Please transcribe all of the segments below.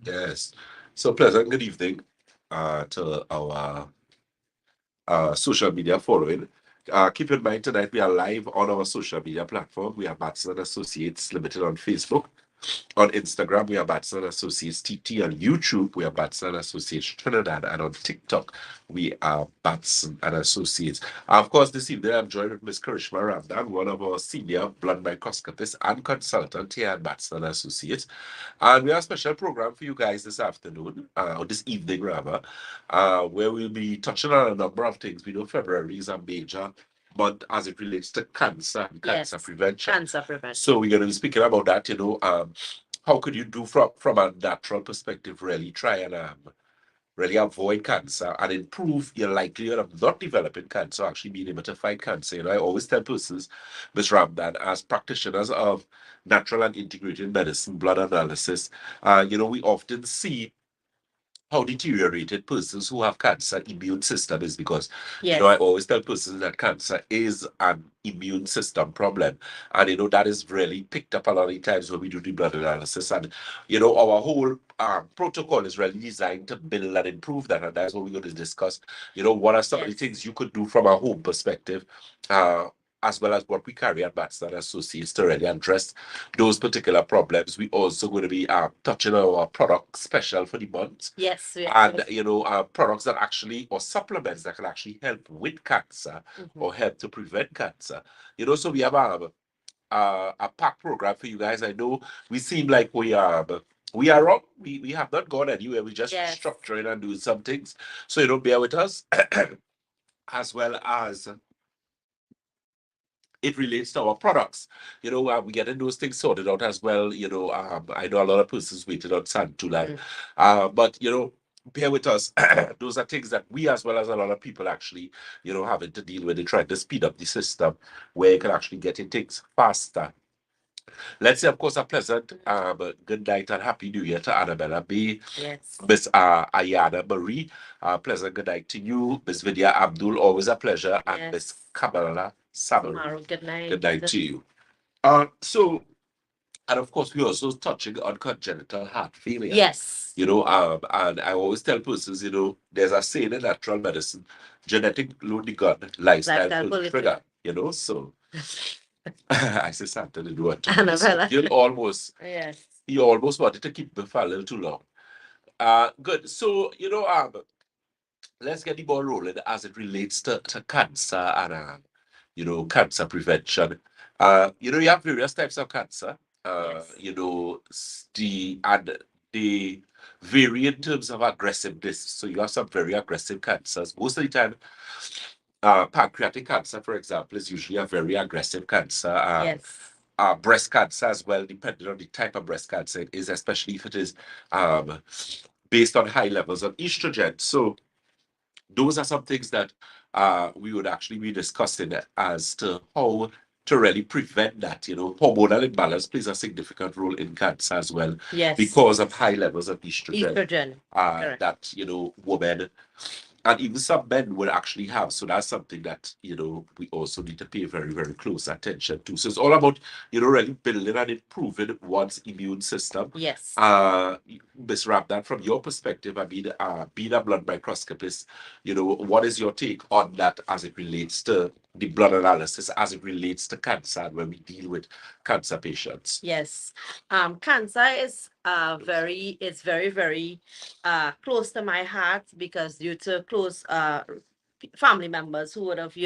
Yes. So pleasant good evening to our social media following. Keep in mind tonight we are live on our social media platform. We are Batson Associates Limited on Facebook. On Instagram, we are Batson Associates TT. On YouTube, we are Batson Associates Trinidad. And on TikTok, we are Batson and Associates. Of course, this evening I'm joined with Ms. Karishma Ramdan, one of our senior blood microscopists and consultant here at Batson Associates. And we have a special program for you guys this afternoon, or this evening rather, where we'll be touching on a number of things. We know February is a major month as it relates to cancer and cancer prevention. Cancer prevention. So we're going to be speaking about that, how could you do from a natural perspective, really try and really avoid cancer and improve your likelihood of not developing cancer, actually being able to fight cancer. I always tell persons, Ms. Ramdan, as practitioners of natural and integrated medicine, blood analysis, we often see how deteriorated persons who have cancer immune system is because I always tell persons that cancer is an immune system problem, and that is really picked up a lot of times when we do the blood analysis. And our whole protocol is really designed to build and improve that, and that's what we're going to discuss. What are some of the things you could do from a home perspective, as well as what we carry at Batson Associates to really address those particular problems. We also going to be touching on our product special for the month. Yes. And products that actually, or supplements that can actually help with cancer or help to prevent cancer. So we have a pack program for you guys. I know we seem like we are wrong. We have not gone anywhere. We just structuring and doing some things. So bear with us, as well as it relates to our products. We getting those things sorted out as well. I know a lot of persons waiting on Santulan. But bear with us. Those are things that we, as well as a lot of people, actually, having to deal with. They trying to speed up the system where you can actually get in things faster. Let's say, of course, a pleasant good night and happy new year to Annabella B. Yes. Miss Ayana Marie. Pleasant good night to you. Miss Vidya Abdul, always a pleasure. And Miss Kamala Samaru. Good night. Good night to you. And of course, we're also touching on congenital heart failure. Yes. And I always tell persons, there's a saying in natural medicine, genetic load the gun, lifestyle pull the trigger. So I say something to do it. Annabella. You almost wanted to keep me for a little too long. Good. So, let's get the ball rolling as it relates to cancer and cancer prevention. You have various types of cancer. They vary in terms of aggressiveness. So you have some very aggressive cancers. Most of the time, pancreatic cancer, for example, is usually a very aggressive cancer. Breast cancer as well, depending on the type of breast cancer it is, especially if it is based on high levels of estrogen. So those are some things that we would actually be discussing as to how to really prevent that. Hormonal imbalance plays a significant role in cancer as well. Yes. Because of high levels of estrogen. That, women and even some men will actually have. So that's something that, we also need to pay very, very close attention to. So it's all about, really building and improving one's immune system. Yes. Ms. Ramdan, from your perspective, being a blood microscopist, what is your take on that as it relates to the blood analysis, as it relates to cancer and when we deal with cancer patients? Yes. Cancer is very, very close to my heart because due to close family members who would have,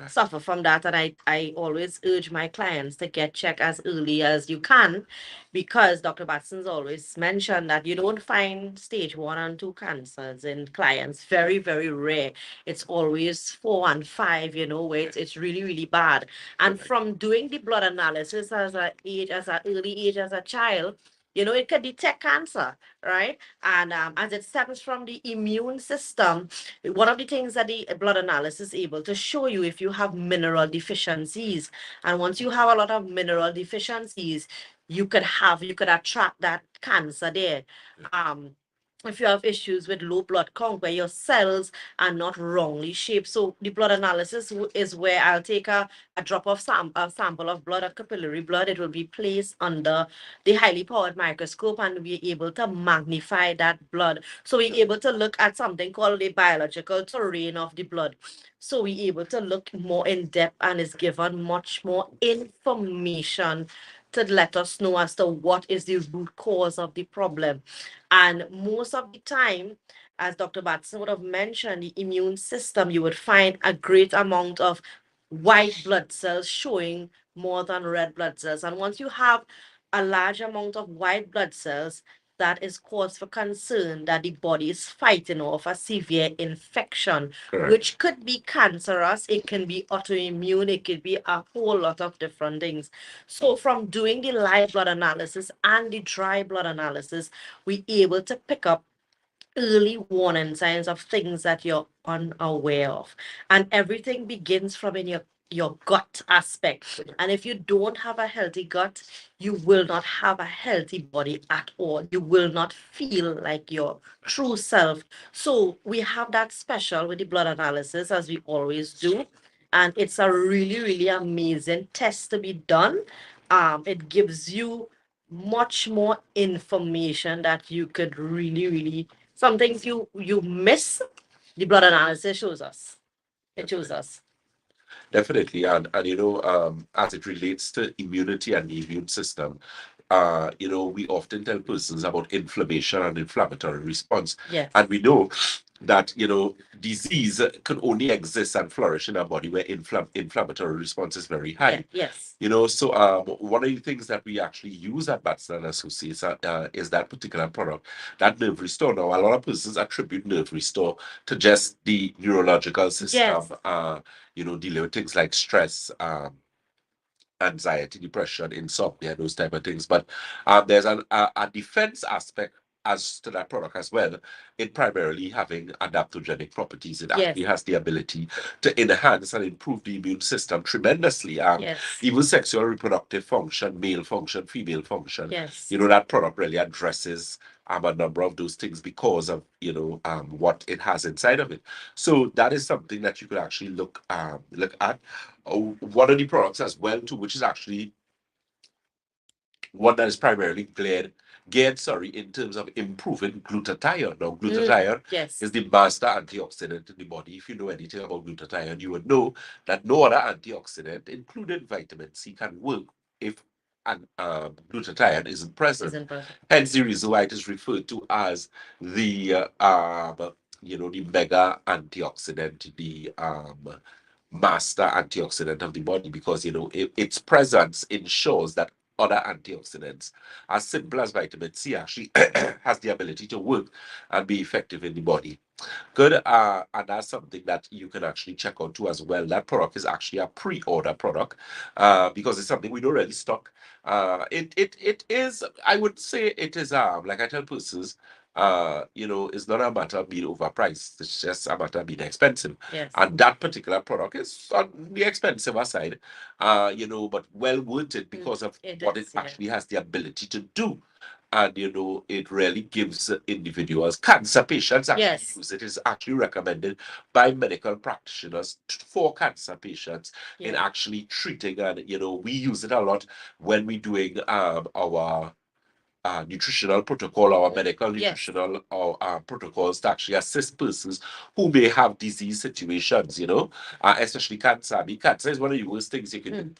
suffer from that. And I always urge my clients to get checked as early as you can, because Dr. Batson's always mentioned that you don't find stage 1 and 2 cancers in clients. Very, very rare. It's always 4 and 5, where it's really, really bad. And from doing the blood analysis as an early age as a child, it can detect cancer, right? And as it stems from the immune system, one of the things that the blood analysis is able to show you if you have mineral deficiencies. And once you have a lot of mineral deficiencies, you could attract that cancer there. if you have issues with low blood count where your cells are not wrongly shaped. So the blood analysis is where I'll take a drop of a sample of blood, a capillary blood. It will be placed under the highly powered microscope and we're able to magnify that blood. So we're able to look at something called the biological terrain of the blood. So we're able to look more in depth and is given much more information to let us know as to what is the root cause of the problem. And most of the time, as Dr. Batson would have mentioned, the immune system, you would find a great amount of white blood cells showing more than red blood cells. And once you have a large amount of white blood cells, that is cause for concern that the body is fighting off a severe infection, Correct. which could be cancerous, it can be autoimmune, it could be a whole lot of different things. So, from doing the live blood analysis and the dry blood analysis, we're able to pick up early warning signs of things that you're unaware of. And everything begins from in your gut aspect. And if you don't have a healthy gut, you will not have a healthy body at all. You will not feel like your true self. So we have that special with the blood analysis, as we always do. And it's a really, really amazing test to be done. It gives you much more information that you could really, really, some things you miss, the blood analysis shows us. It shows us. Definitely, and as it relates to immunity and the immune system, we often tell persons about inflammation and inflammatory response, Yes. and we know that disease can only exist and flourish in a body where inflammatory response is very Yeah. high. Yes. So one of the things that we actually use at Batson and Associates is that particular product, that Nerve Restore. Now, a lot of persons attribute Nerve Restore to just the neurological system, Yes. dealing with things like stress, anxiety, depression, insomnia, those type of things. But there's a defense aspect as to that product as well, in primarily having adaptogenic properties. It Yes. actually has the ability to enhance and improve the immune system tremendously. Yes. Even sexual reproductive function, male function, female function. Yes. That product really addresses a number of those things because of what it has inside of it. So that is something that you could actually look at. One of the products as well too, which is actually one that is primarily geared, in terms of improving glutathione. Now, glutathione Yes. is the master antioxidant in the body. If you know anything about glutathione, you would know that no other antioxidant, including vitamin C, can work if glutathione isn't present. Isn't present. Hence the reason why it is referred to as the the mega antioxidant, the master antioxidant of the body, because its presence ensures that other antioxidants, as simple as vitamin C, actually has the ability to work and be effective in the body. Good. And that's something that you can actually check out too as well. That product is actually a pre-order product because it's something we don't really stock. It is, I would say it is, like I tell persons, it's not a matter of being overpriced. It's just a matter of being expensive. Yes. And that particular product is on the expensive side, but well worth it because of what it actually has the ability to do. And it really gives individuals, cancer patients actually use it. Is actually recommended by medical practitioners for cancer patients in actually treating. And we use it a lot when we're doing our nutritional protocol, our medical nutritional or protocols to actually assist persons who may have disease situations, especially cancer. I mean, cancer is one of the worst things you can do.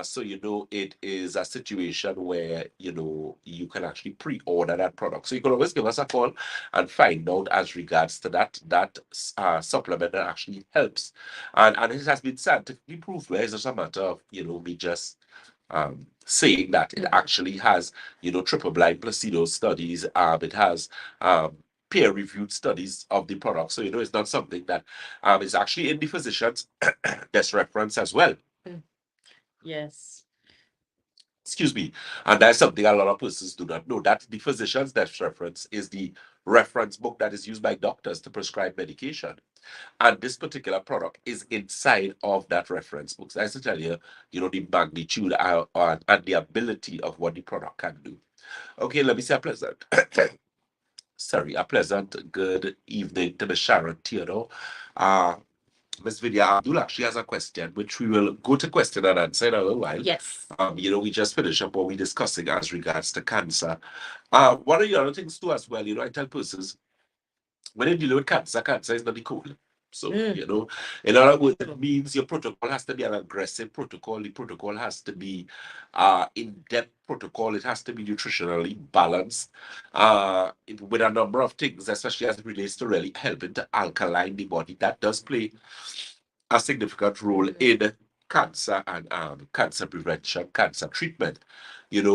So it is a situation where you can actually pre-order that product. So you can always give us a call and find out as regards to that supplement that actually helps. And it has been scientifically proved, where it's just a matter of me just saying that it actually has triple blind placebo studies. It has peer-reviewed studies of the product. So it's not something that is actually in the physician's best reference as well. Yes. Excuse me. And that's something a lot of persons do not know. That the physician's desk reference is the reference book that is used by doctors to prescribe medication. And this particular product is inside of that reference book. So I to tell you, the magnitude and the ability of what the product can do. Okay, let me say a pleasant. sorry, a pleasant good evening to Miss Sharon Theodore. Uh, Miss Vidya Abdul actually has a question, which we will go to question and answer in a little while. Yes. We just finished up what we're discussing as regards to cancer. One of the other things too as well, I tell persons when you deal with cancer, cancer is not the cool. So, in other words, it means your protocol has to be an aggressive protocol. The protocol has to be in-depth protocol. It has to be nutritionally balanced with a number of things, especially as it relates to really helping to alkaline the body. That does play a significant role in cancer and cancer prevention, cancer treatment.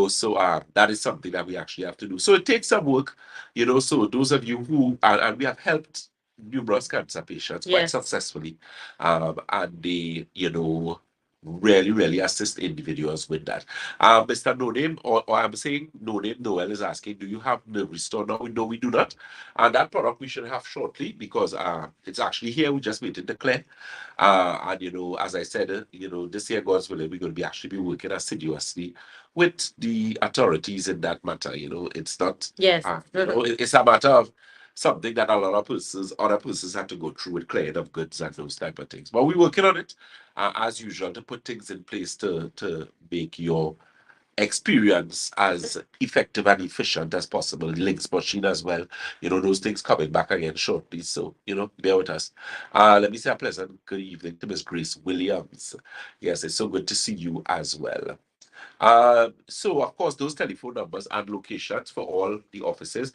So that is something that we actually have to do. So it takes some work, So those of you who and we have helped numerous cancer patients quite Yes. successfully, and they, really, really assist individuals with that. Mr. No Name, or I'm saying No Name Noel is asking, do you have nerve restore now? No, we do not. And that product we should have shortly because it's actually here. We just waited to clear. And as I said, this year, God's willing, we're going to be actually be working assiduously with the authorities in that matter. It's not, Yes. it's a matter of something that a lot of other persons have to go through with clearing of goods and those type of things. But we're working on it as usual to put things in place to make your experience as effective and efficient as possible. The links machine as well. Those things coming back again shortly. So, bear with us. Let me say a pleasant good evening to Miss Grace Williams. Yes, it's so good to see you as well. So of course, those telephone numbers and locations for all the offices.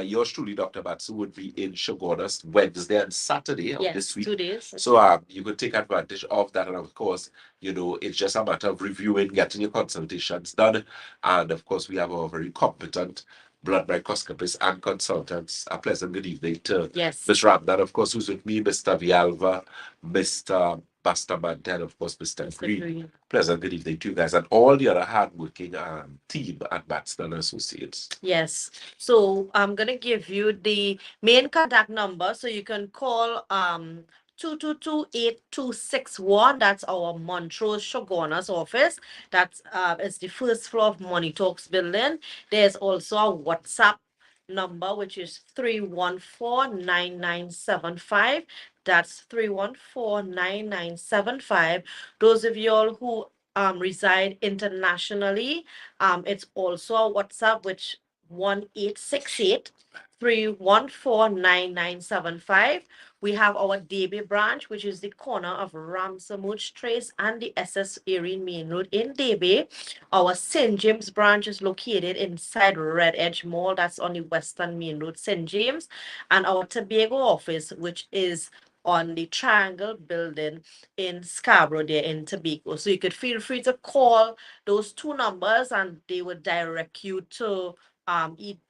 Yours truly, Dr. Batson, would be in Shogunas Wednesday and Saturday of this week. 2 days. So you could take advantage of that, and of course, it's just a matter of reviewing, getting your consultations done, and of course, we have our very competent blood microscopists and consultants. A pleasant good evening to Ms. Ramdan, of course, who's with me, Mr. Vialva, Mr. Bastaman, and of course, Mr. Green. Pleasant good evening to you guys and all the other hardworking team at Batson Associates. Yes. So I'm gonna give you the main contact number so you can call 222-8261. That's our Montrose Shogunas office. That's it's the first floor of Money Talks building. There's also a WhatsApp number which is 314-9975. That's 314-9975. Those of you all who reside internationally, it's also a WhatsApp which 1-868-314-9975. We have our Davie branch, which is the corner of Ramsamud Trace and the SS Erin Main Road in Davie. Our St. James branch is located inside Red Edge Mall. That's on the Western Main Road, St. James. And our Tobago office, which is on the Triangle building in Scarborough there in Tobago. So you could feel free to call those two numbers and they would direct you to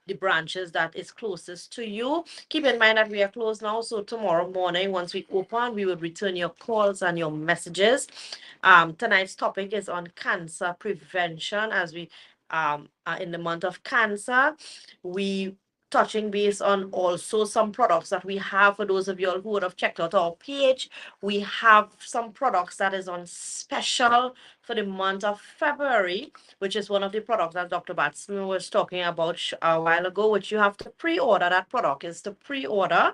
the branches that is closest to you. Keep in mind that we are closed now, so tomorrow morning once we open, we will return your calls and your messages. Tonight's topic is on cancer prevention as we are in the month of cancer. We touching base on also some products that we have. For those of you all who would have checked out our page, we have some products that is on special for the month of February, which is one of the products that Dr. Batson was talking about a while ago, which you have to pre-order. That product is to pre-order.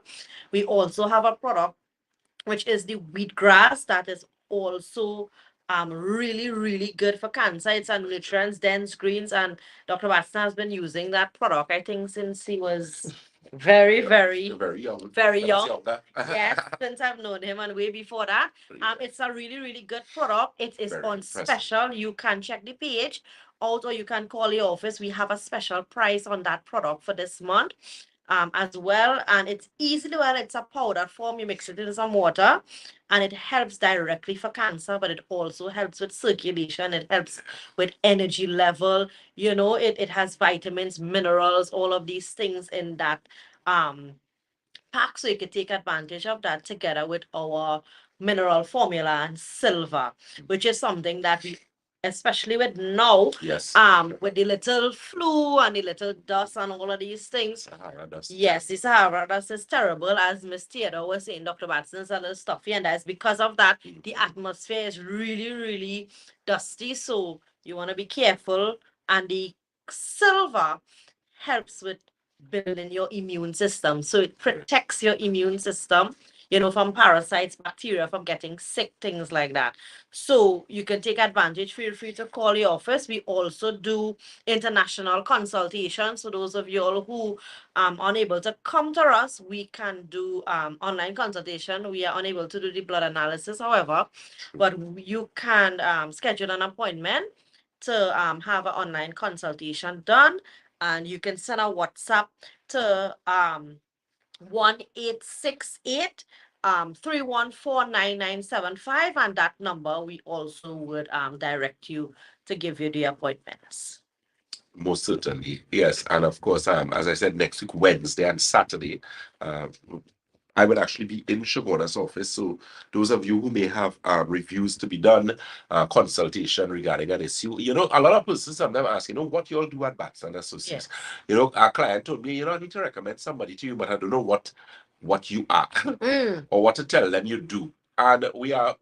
We also have a product which is the wheatgrass that is also really, really good for cancer. It's a nutrients dense greens, and Dr. Batson has been using that product, I think, since he was very, very, Very young. very I was young. younger. Yes, since I've known him and way before that. It's a really, really good product. It is Very on impressive. special. You can check the page out or you can call the office. We have a special price on that product for this month. As well, and it's easily when it's a powder form. You mix it in some water, and it helps directly for cancer, but it also helps with circulation. It helps with energy level. It has vitamins, minerals, all of these things in that pack, so you can take advantage of that together with our mineral formula and silver, which is something that we, especially with now, Yes. with the little flu and the little dust and all of these things. Sahara dust. Yes, the Sahara dust is terrible, as Miss Theodore was saying. Dr. Batson's a little stuffy, and that's because of that. The atmosphere is really, really dusty, so you want to be careful. And the silver helps with building your immune system. So it protects your immune system, you know, from parasites, bacteria, from getting sick, things like that. So you can take advantage. Feel free to call your office. We also do international consultations. So those of you all who unable to come to us, we can do online consultation. We are unable to do the blood analysis, however, but you can schedule an appointment to have an online consultation done, and you can send a WhatsApp to 1868 3149975, and that number we also would direct you to give you the appointments. Most certainly, yes. And of course, as I said, next week, Wednesday and Saturday, uh, I would actually be in Shagona's office. So those of you who may have reviews to be done, consultation regarding an issue, you know, a lot of persons sometimes ask, you know, what you all do at Batson Associates. Yes. You know, our client told me, you know, I need to recommend somebody to you, but I don't know what you are or what to tell them you do. And we are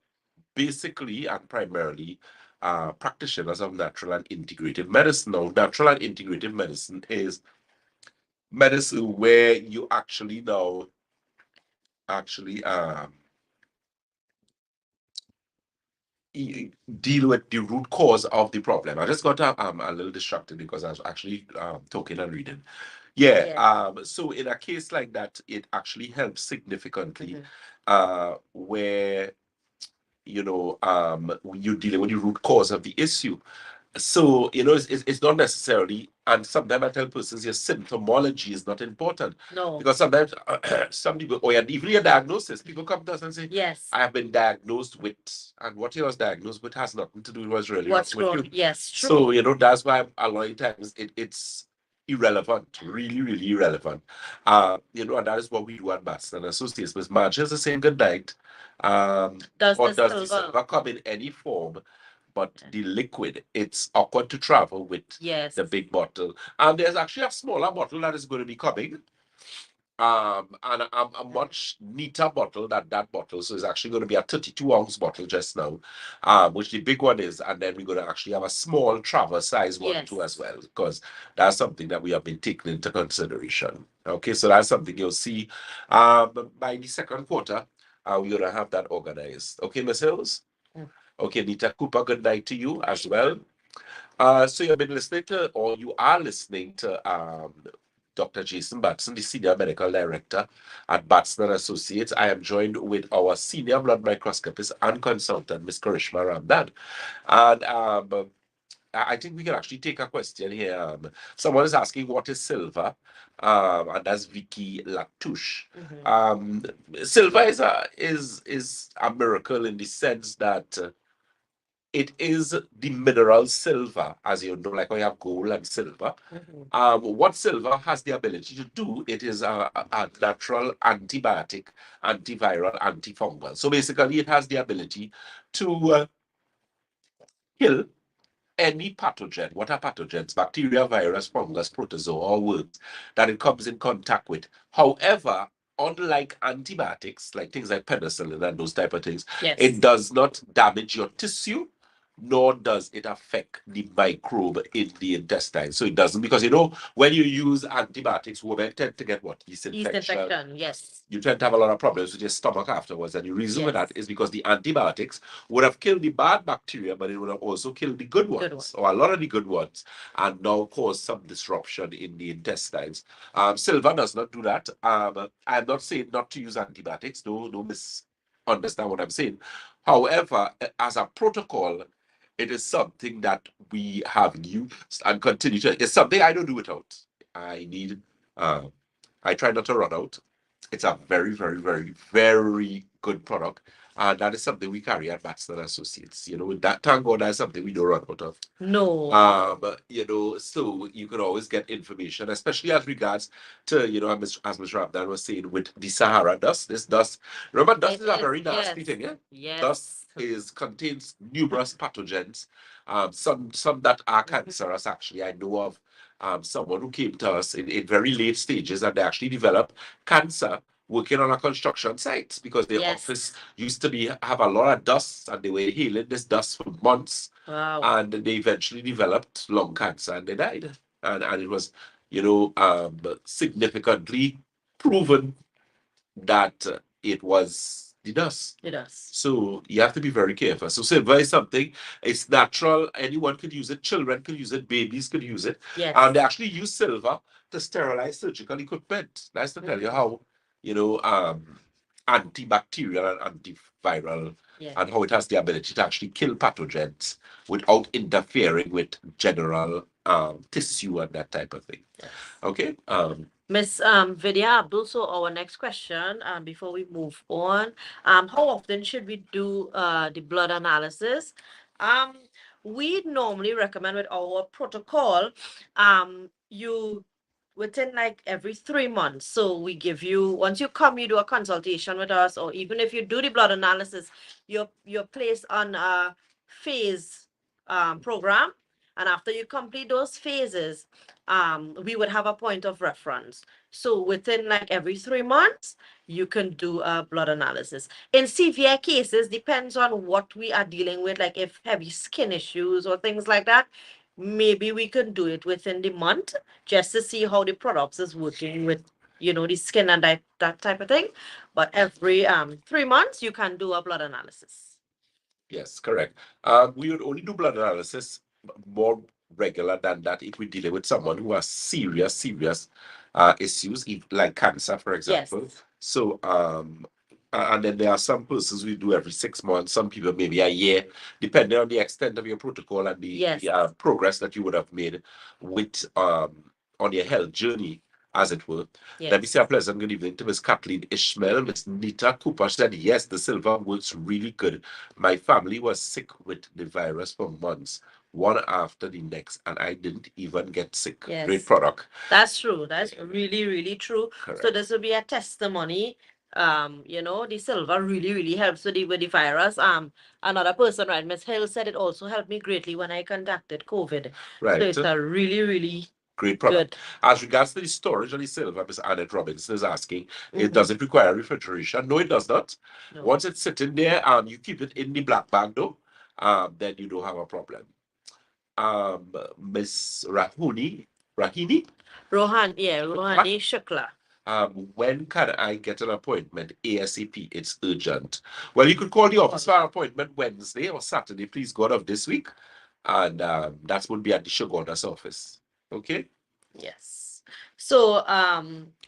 basically and primarily practitioners of natural and integrative medicine. Now, natural and integrative medicine is medicine where you actually now actually deal with the root cause of the problem. I just got a little distracted because I was actually talking and reading. Yeah. So in a case like that, it actually helps significantly where you know you're dealing with the root cause of the issue. So, you know, it's not necessarily, and sometimes I tell persons your symptomology is not important. No. Because sometimes some people, or even your diagnosis, people come to us and say, Yes. I have been diagnosed with, and what you was diagnosed with has nothing to do with what's really What's wrong with wrong? you. Yes, true. So, you know, that's why a lot of times it's irrelevant, really, really irrelevant. You know, and that is what we do at Batson Associates. Miss Marge is saying good night. Does Or the does the silver? silver come in any form? But the liquid, it's awkward to travel with Yes. the big bottle. And there's actually a smaller bottle that is going to be coming. And a much neater bottle than that bottle. So it's actually going to be a 32-ounce bottle just now, which the big one is. And then we're going to actually have a small travel size one too as well, because that's something that we have been taking into consideration. Okay, so that's something you'll see by the second quarter. We're going to have that organized. Okay, Miss Hills? Okay, Nita Cooper, good night to you as well. So you've been listening to, or you are listening to Dr. Jason Batson, the Senior Medical Director at Batson and Associates. I am joined with our Senior Blood Microscopist and Consultant, Ms. Karishma Ramdan. And I think we can actually take a question here. Someone is asking, what is silver? And that's Vicky Latouche. Silver is a miracle in the sense that it is the mineral silver, as you know, like we have gold and silver. What silver has the ability to do, it is a natural antibiotic, antiviral, antifungal. So basically, it has the ability to kill any pathogen. What are pathogens? Bacteria, virus, fungus, protozoa, or worms that it comes in contact with. However, unlike antibiotics, like things like penicillin and those type of things, it does not damage your tissue, nor does it affect the microbe in the intestine. So it doesn't, because you know, when you use antibiotics, women tend to get what? Yeast infection. Yes. You tend to have a lot of problems with your stomach afterwards. And the reason for that is because the antibiotics would have killed the bad bacteria, but it would have also killed the good ones, or a lot of the good ones, and now cause some disruption in the intestines. Silver does not do that. I'm not saying not to use antibiotics. Don't misunderstand what I'm saying. However, as a protocol, it is something that we have used and continue to. It's something I don't do without. I need. I try not to run out. It's a very, very, very, very good product. And that is something we carry at Batson Associates. You know, that thank God that's something we don't run out of. No. You know, so you can always get information, especially as regards to, you know, as Ms. Rabdan was saying, with the Sahara dust. This dust, remember, dust is a very nasty thing, yeah? Dust contains numerous pathogens. Some that are cancerous, actually. I know of someone who came to us in very late stages, and they actually developed cancer working on a construction site because their office used to have a lot of dust, and they were inhaling this dust for months. Wow. And they eventually developed lung cancer and they died. And it was, significantly proven that it was the dust. It does. So you have to be very careful. So silver is something, it's natural. Anyone could use it. Children could use it. Babies could use it. Yes. And they actually use silver to sterilize surgical equipment. That's to tell you how, antibacterial and antiviral, Yes. and how it has the ability to actually kill pathogens without interfering with general tissue and that type of thing. Yes. Okay. Miss Vidya Abdul, so our next question, before we move on, how often should we do the blood analysis? Um, we normally recommend with our protocol, you within like every 3 months. So we give you, once you come, you do a consultation with us, or even if you do the blood analysis, you're placed on a phase program. And after you complete those phases, we would have a point of reference. So within like every 3 months, you can do a blood analysis. In severe cases, depends on what we are dealing with, like if heavy skin issues or things like that, maybe we can do it within the month just to see how the products is working with the skin and that type of thing. But every 3 months, you can do a blood analysis. Yes, correct. We would only do blood analysis more regular than that if we're dealing with someone who has serious issues, like cancer, for example. Yes. So, and then there are some persons we do every 6 months, some people maybe a year, depending on the extent of your protocol and the, Yes. progress that you would have made with on your health journey, as it were. Yes. Let me say a pleasant good evening to Miss Kathleen Ishmael. Miss Nita Cooper said, yes, the silver works really good. My family was sick with the virus for months, one after the next, and I didn't even get sick. Yes. Great product. That's true. That's really, really true. Correct. So this will be a testimony. The silver really helps with the virus. Another person, right, Miss Hill said it also helped me greatly when I contacted COVID. Right. So it's a really great product. good. As regards to the storage of the silver, Miss Annette Robinson is asking, it doesn't require refrigeration. No, it does not. No. Once it's sitting there, you keep it in the black bag though, then you don't have a problem. Miss Rahini, Rohani Shukla. when can I get an appointment ASAP? It's urgent. Well, you could call the office for an appointment Wednesday or Saturday, please God, of this week. And that would be at the Shogunda's office. Okay? Yes. So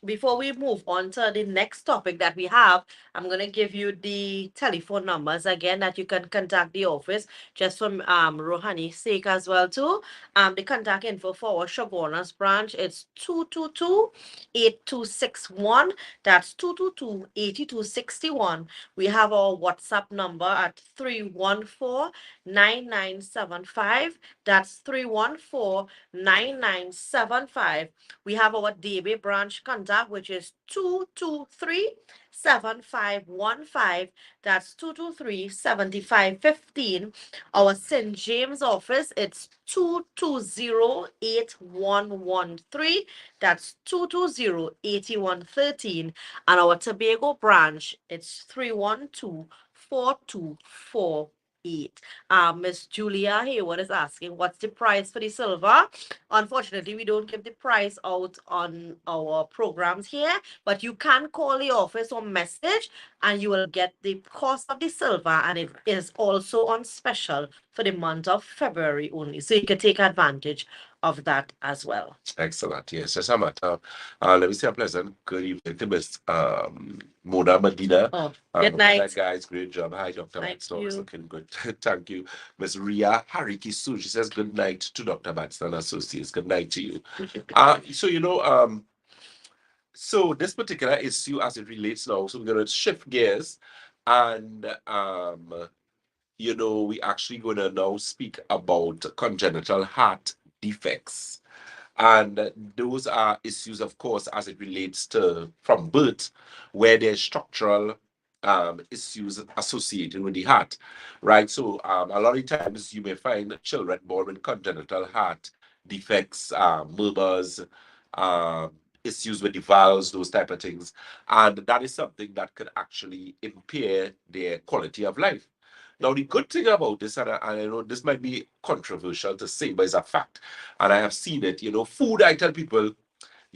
before we move on to the next topic that we have, I'm going to give you the telephone numbers again that you can contact the office, just from Rohani's sake as well too. The contact info for our Shogunas branch, it's 222-8261. That's 222-8261. We have our WhatsApp number at 314-9975. That's 314-9975. We have our DB branch contact, which is 223-7515. That's 223-7515. Our St. James office, it's 220-8113. That's 220-8113. And our Tobago branch, it's 312-4248. Miss Julia Hayward is asking, what's the price for the silver? Unfortunately, we don't give the price out on our programs here, but you can call the office or message and you will get the cost of the silver, and it is also on special for the month of February only. So you can take advantage of that as well. Excellent. Yes, just a matter. Let me say a pleasant good evening to Miss Mona Medina. Oh, good night. Guys. Great job. Hi, Dr. Thank Batson. you. It's looking good. Thank you. Miss Ria Hariki Su. She says good night to Dr. Batson Associates. Good night to you. So this particular issue as it relates now, so we're gonna shift gears and we actually gonna now speak about congenital heart defects. And those are issues, of course, as it relates to from birth, where there's structural issues associated with the heart, right? So a lot of times you may find children born with congenital heart defects, murmurs, issues with the valves, those type of things. And that is something that could actually impair their quality of life. Now, the good thing about this, and I know this might be controversial to say, but it's a fact, and I have seen it, food, I tell people,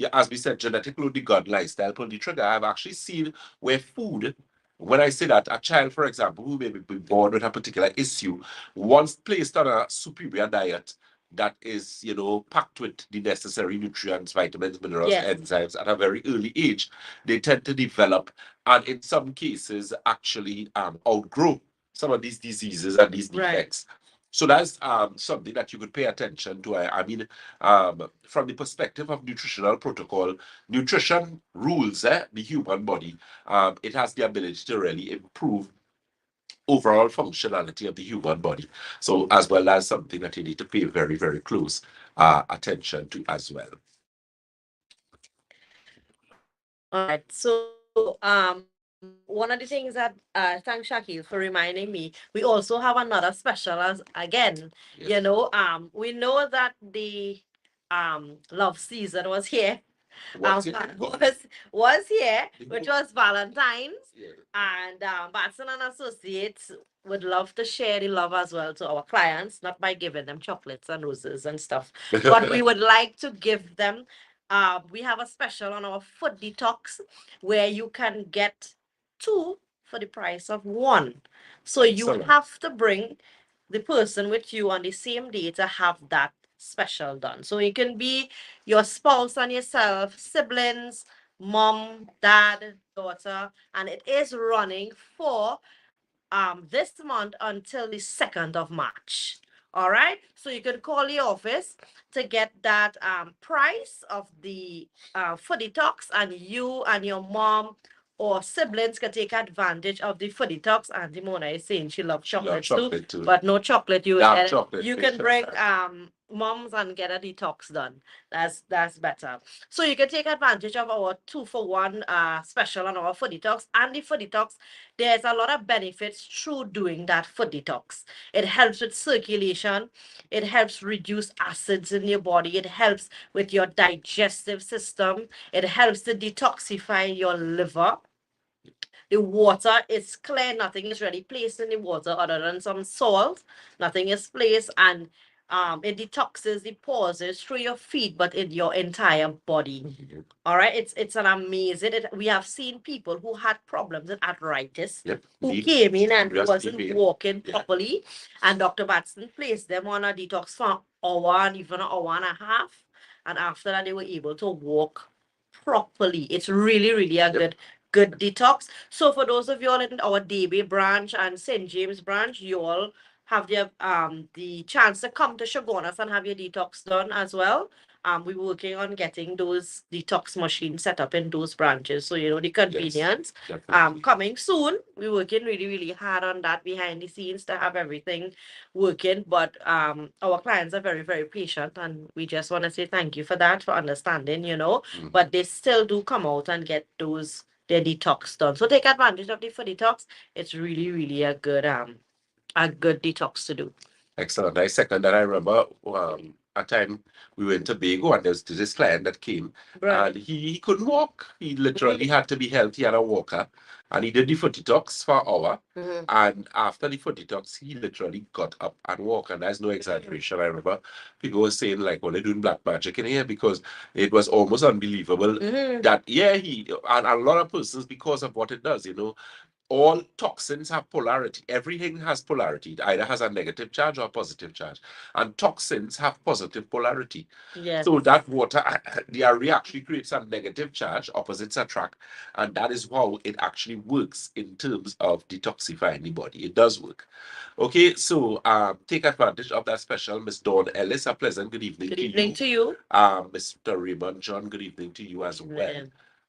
yeah, as we said, genetic load the gun, lifestyle pull the trigger. I've actually seen where food, when I say that, a child, for example, who may be born with a particular issue, once placed on a superior diet that is, packed with the necessary nutrients, vitamins, minerals, Yes. enzymes at a very early age, they tend to develop and in some cases actually outgrow some of these diseases and these Right. defects. So that's something that you could pay attention to. I mean, from the perspective of nutritional protocol, nutrition rules the human body. It has the ability to really improve overall functionality of the human body. So, as well as something that you need to pay very, very close attention to as well. All right. So, one of the things that, thanks Shakil for reminding me, we also have another special as again. Yes. We know that the love season was here. What's it? Was here, which was Valentine's, Yeah. and Batson and Associates would love to share the love as well to our clients, not by giving them chocolates and roses and stuff, but we would like to give them. We have a special on our foot detox where you can get two for the price of one. So you Excellent. have to bring the person with you on the same day to have that special done. So it can be your spouse and yourself, siblings, mom, dad, daughter, and it is running for this month until the 2nd of March. All right. So you can call the office to get that price of the foot detox, and you and your mom or siblings can take advantage of the foot detox. And Mona is saying she loves She loves chocolates too, chocolate too. but no chocolate. Dark chocolate. You can bring moms and get a detox done. That's better. So you can take advantage of our 2 for 1 special on our foot detox. And the foot detox, there's a lot of benefits through doing that foot detox. It helps with circulation, it helps reduce acids in your body, it helps with your digestive system, it helps to detoxify your liver. The water is clear, nothing is really placed in the water other than some salt. Nothing is placed, and it detoxes the pores through your feet, but in your entire body. All right, it's an amazing. We have seen people who had problems with arthritis, Yep. who came in and Just wasn't TV. walking Yeah. properly, and Dr. Batson placed them on a detox for an hour and even an hour and a half, and after that they were able to walk properly. It's really, really a good detox. So for those of you all in our DB branch and St. James branch, you all have the chance to come to Shogunas and have your detox done as well. We're working on getting those detox machines set up in those branches. So the convenience. Definitely. Coming soon. We're working really, really hard on that behind the scenes to have everything working. But our clients are very, very patient, and we just want to say thank you for that, for understanding, But they still do come out and get their detox done. So take advantage of the foot detox. It's really, really a good detox to do. Excellent. I second that. I remember a time we went to Bago and there's this client that came and he couldn't walk. He literally had to be helped. He had a walker and he did the foot detox for an hour. And after the foot detox, he literally got up and walked. And that's no exaggeration. I remember people were saying, like, well, they're doing black magic in here because it was almost unbelievable that, yeah, and a lot of persons, because of what it does, all toxins have polarity. Everything has polarity. It either has a negative charge or a positive charge. And toxins have positive polarity. Yes. So that water, their reaction creates a negative charge, opposites attract. And that is how it actually works in terms of detoxifying the body. It does work. Okay, so take advantage of that special. Miss Dawn Ellis, a pleasant good evening Good evening to you. Mr. Raymond John, good evening to you as well.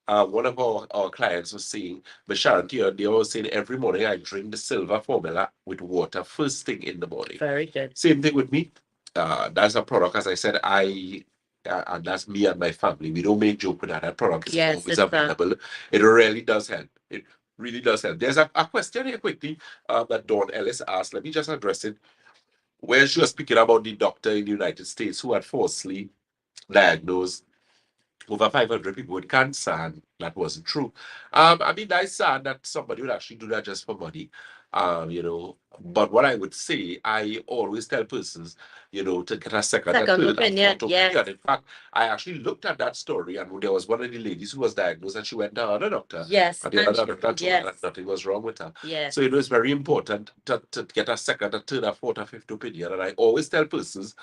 One of our clients was saying, but Sharon, they were saying every morning I drink the silver formula with water first thing in the morning. Very good. Same thing with me. That's a product, as I said, and that's me and my family. We don't make joke with that. That product is always available. It really does help. It really does help. There's a question here quickly that Dawn Ellis asked. Let me just address it. Where she was speaking about the doctor in the United States who had falsely diagnosed over 500 people with cancer, and that wasn't true. I mean, that's sad that somebody would actually do that just for money, But what I would say, I always tell persons, to get a second, a Second third, a opinion, fourth opinion. yes, In fact, I actually looked at that story, and there was one of the ladies who was diagnosed, and she went to another doctor, yes, and the and other she, doctor told her that yes, nothing was wrong with her. yes, So, it's very important to get a second, a third, a fourth, a fifth opinion. And I always tell persons,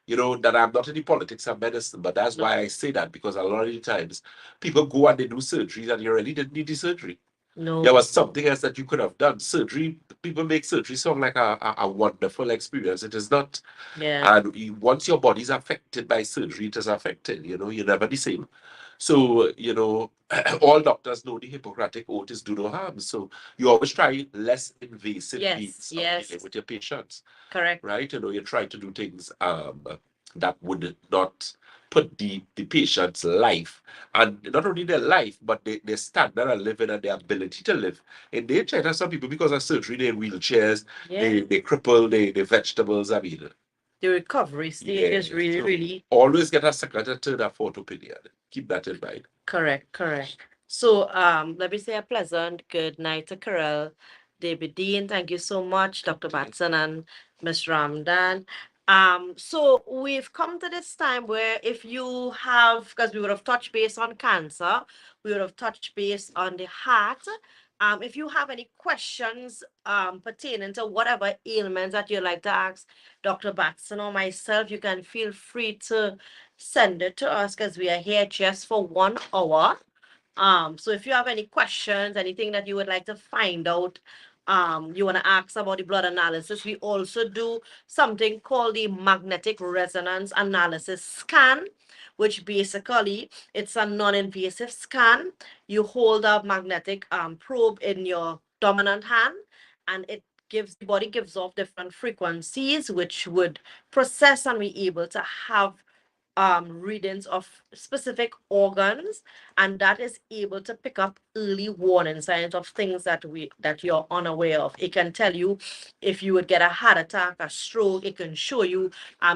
that I'm not in the politics of medicine, but that's why no, I say that, because a lot of the times people go and they do surgeries and you really didn't need the surgery. There no, was something else that you could have done. Surgery, people make surgery sound like a wonderful experience. It is not. yeah, And once your body is affected by surgery, it is affected. You're never the same. So, all doctors know the Hippocratic oath is do no harm. So you always try less invasive yes, means of dealing yes, with your patients, correct, right? You try to do things that would not put the patient's life, and not only their life, but their standard of living and their ability to live in danger. There's some people, because of surgery, they're in wheelchairs, yeah. they cripple, they vegetables. I mean, The recovery stage yeah. is really, So really always get a second, a third, a fourth opinion. Keep that in mind. correct, correct. So, let me say a pleasant good night to Carol, David Dean. Thank you so much, Dr. Okay. Batson and Miss Ramdan. So we've come to this time where if you have, because we would have touched base on cancer, we would have touched base on the heart. If you have any questions pertaining to whatever ailments that you'd like to ask Dr. Batson or myself, you can feel free to send it to us because we are here just for 1 hour. So if you have any questions, anything that you would like to find out, you want to ask about the blood analysis, we also do something called the magnetic resonance analysis scan, which basically it's a non-invasive scan. You hold a magnetic probe in your dominant hand, and it gives the body gives off different frequencies, which would process and be able to have readings of specific organs, and that is able to pick up early warning signs of things that you're unaware of. It can tell you if you would get a heart attack, a stroke. It can show you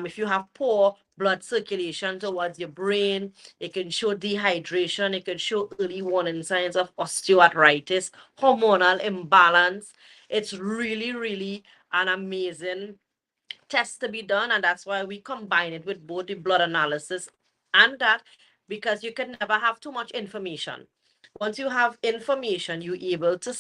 if you have poor blood circulation towards your brain. It can show dehydration. It can show early warning signs of osteoarthritis, hormonal imbalance. It's really, really an amazing tests to be done, and that's why we combine it with both the blood analysis and that, because you can never have too much information. Once you have information, you're able to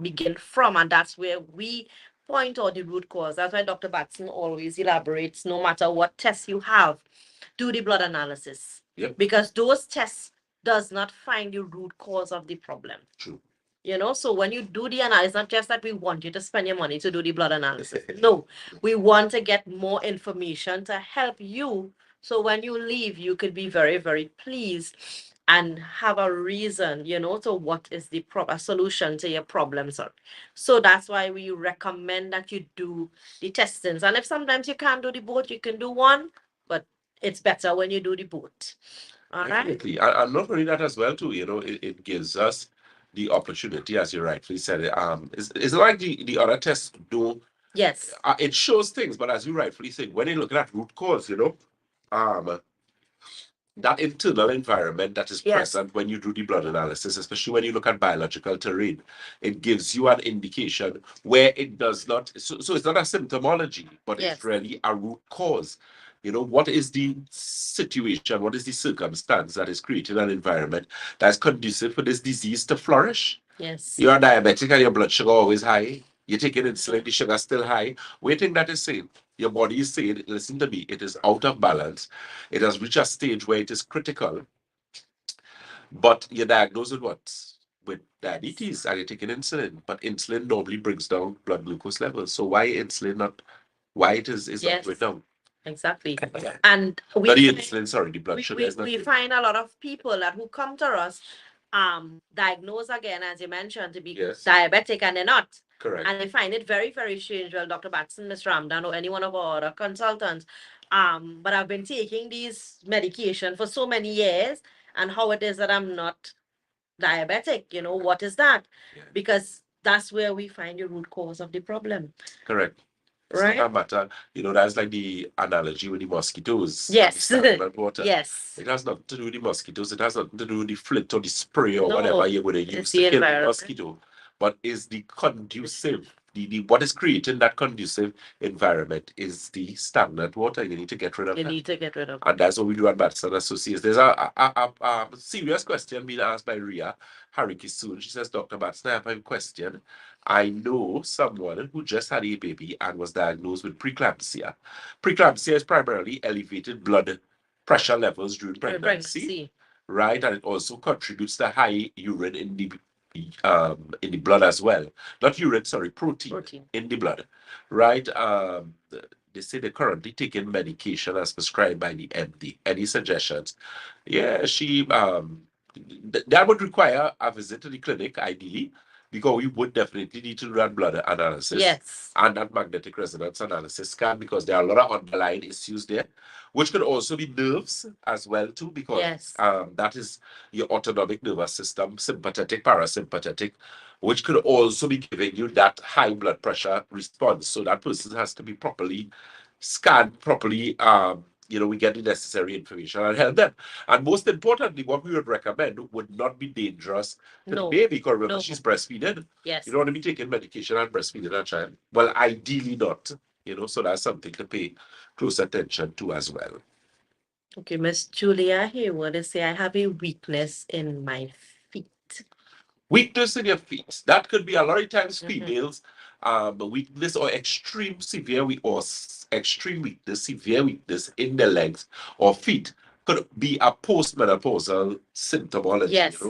begin from, and that's where we point out the root cause. That's why Dr. Batson always elaborates, no matter what test you have, do the blood analysis. Yep. Because those tests does not find the root cause of the problem. True. So when you do the analysis, it's not just that we want you to spend your money to do the blood analysis. No, we want to get more information to help you. So when you leave, you could be very, very pleased and have a reason, to what is the proper solution to your problems. So that's why we recommend that you do the testings. And if sometimes you can't do the both, you can do one, but it's better when you do the both. All right. Definitely. And not only that as well, too, it gives us the opportunity, as you rightfully said. It's like the other tests do. Yes. It shows things, but as you rightfully said, when you look at root cause, um, that internal environment that is Yes. present when you do the blood analysis, especially when you look at biological terrain, it gives you an indication where it does not. So it's not a symptomology, but Yes. it's really a root cause. What is the situation? What is the circumstance that is creating an environment that's conducive for this disease to flourish? Yes. You're diabetic and your blood sugar always high. You're taking insulin, the sugar still high. What do you think that is saying? Your body is saying, listen to me, it is out of balance. It has reached a stage where it is critical. But you're diagnosed with what? With diabetes, and you're taking insulin. But insulin normally brings down blood glucose levels. So why insulin not? Why it is not Yes. going down? Exactly. And we Not the find, insulin, sorry, the blood sugar is not we going find a lot of people that who come to us diagnosed again, as you mentioned, to be Yes. diabetic, and they're not. correct. And they find it very, very strange. Well, Dr. Batson, Ms. Ramdan, or any one of our other consultants, but I've been taking these medication for so many years, and how it is that I'm not diabetic, what is that? Yeah. Because that's where we find the root cause of the problem. Correct. It's Right? not a matter, that's like the analogy with the mosquitoes. and Yes. the stagnant water. Yes. It has nothing to do with the mosquitoes. It has nothing to do with the flint or the spray or No, whatever you're going to it's use the to kill the environment. mosquito. But is the conducive what is creating that conducive environment is the stagnant water. You need to get rid of You that. need to get rid of And that's what we do at Batson Associates. There's a serious question being asked by Ria Hariki-Soon. She says, Dr. Batson, I have a question. I know someone who just had a baby and was diagnosed with preeclampsia. Preeclampsia is primarily elevated blood pressure levels during pregnancy, right? And it also contributes to high urine in the blood as well. Not urine, sorry, protein in the blood, right? They say they're currently taking medication as prescribed by the MD. Any suggestions? Yeah, that would require a visit to the clinic, ideally, because we would definitely need to run blood analysis. Yes. And that magnetic resonance analysis scan, because there are a lot of underlying issues there, which could also be nerves as well too, because Yes. That is your autonomic nervous system, sympathetic, parasympathetic, which could also be giving you that high blood pressure response. So that person has to be properly scanned, properly, we get the necessary information and help them. And most importantly, what we would recommend would not be dangerous to the baby, because remember, she's breastfeeding. Yes. You don't want to be taking medication and breastfeeding a child. Well, ideally not, so that's something to pay close attention to as well. Okay, Miss Julia here would say I have a weakness in my feet. Weakness in your feet. That could be a lot of times females, weakness or extreme extreme weakness, severe weakness in the legs or feet could be a postmenopausal symptomology. Yes.